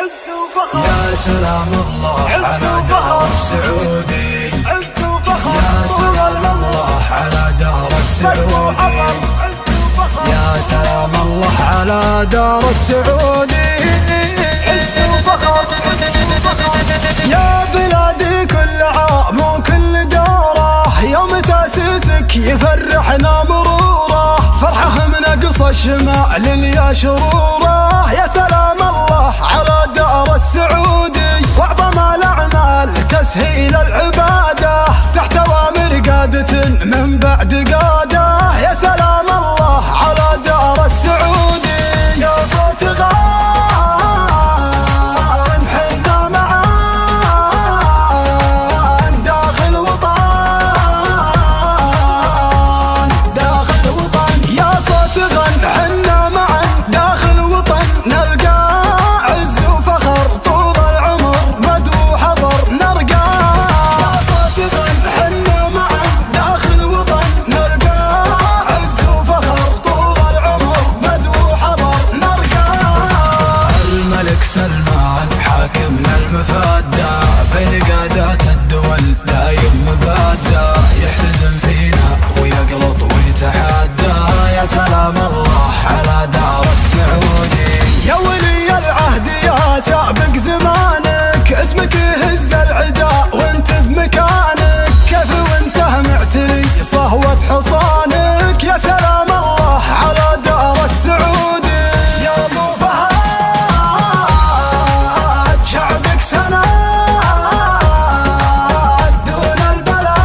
يا سلام الله على دار السعودي، يا سلام الله على دار السعودي، يا سلام الله على دار السعودي. يا بلادي كل عام وكل دوره، يوم تأسيسك يفرحنا مروره، فرحه من أقصى الشمال يا شروره. يا سلام الله على دار السعودي، وأعظم الأعمال تسهيل العبادة، تحت أوامر قادة من بعد قادة. يا سلام الله على دار السعودي، يا صوت غان حنا معان داخل وطن، داخل وطن. يا صوت غن حنا معان داخل وطن، نلقى عز وفخر طول العمر بدو حضر نرقى. يا صوت غن حنا معان داخل وطن، نلقى عز وفخر طول العمر بدو حضر نرقى. الملك سلمان حاكمنا المفادى، بين قادات الدول دايم مبادى، يحتزم فينا ويقلط ويتحدى. يا سلام الله على دار السعودي، يا ولي العهد يا سابق زمانك، اسمك يهز العدا وانت بمكانك، كيف وانت معتلي صهوة حصانك. يا سلام الله على دار السعودي، يا ابو فهد شعبك سند دون البلد،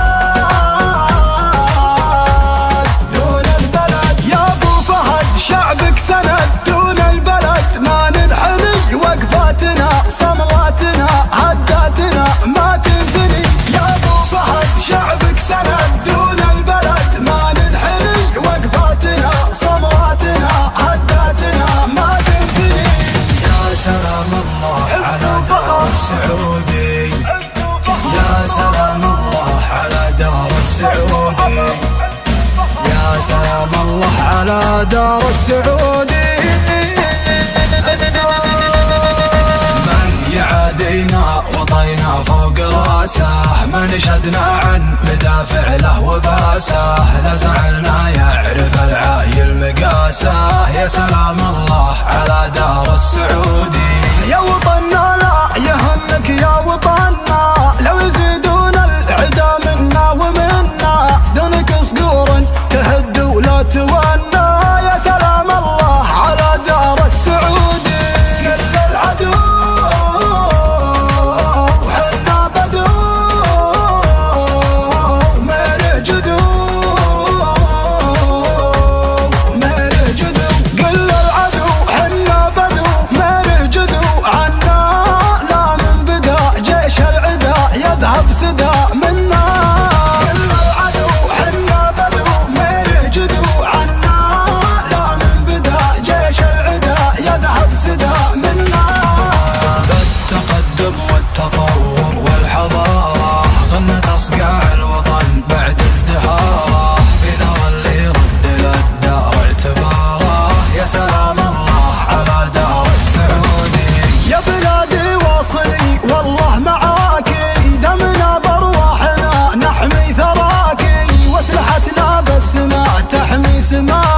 دون البلد. يا ابو فهد شعبك سند دون البلد، ما ننحني وقفاتنا صملاتنا هداتنا ما تنثني. يا ابو فهد شعبك سند دون البلد، ما ننحني وقفاتنا صملاتنا هداتنا ما تنثني. يا سلام الله على دار السعودي، يا سلام الله على دار السعودي، يا سلام الله على دار السعودي. من يعادينا وطينا فوق راسه، من شدنا عن مدافع له وباسه، لا زعلنا يعرف العايل مقاسه. يا سلام الله على دار السعودي، يا وطننا لا يهمك يا وطننا، لو يزيدون العدا منا ومنا، دونك صقور تهد ولا تونى. يا سلام الله على دار السعودي، كل العدو وحنا بدو ماله جدو، ماله جدو. كل العدو حنا بدو ماله جدو، عنا لا من بدا جيش العدا يذهب سدا منا. كل العدو حنا بدو ماله جدو، عنا لا من بدا جيش العدا يذهب سدا منا. بالتقدم والتطور والحضارة غنت أصقاع الوطن بعد ازدهاره، إذا اللي يرد للدار اعتباره. يا سلام الله على دار السعودي، يا بلادي واصلي والله معاكي، دمنا بارواحنا نحمي ثراكي، واسلحتنا بالسماء تحمي سماكي.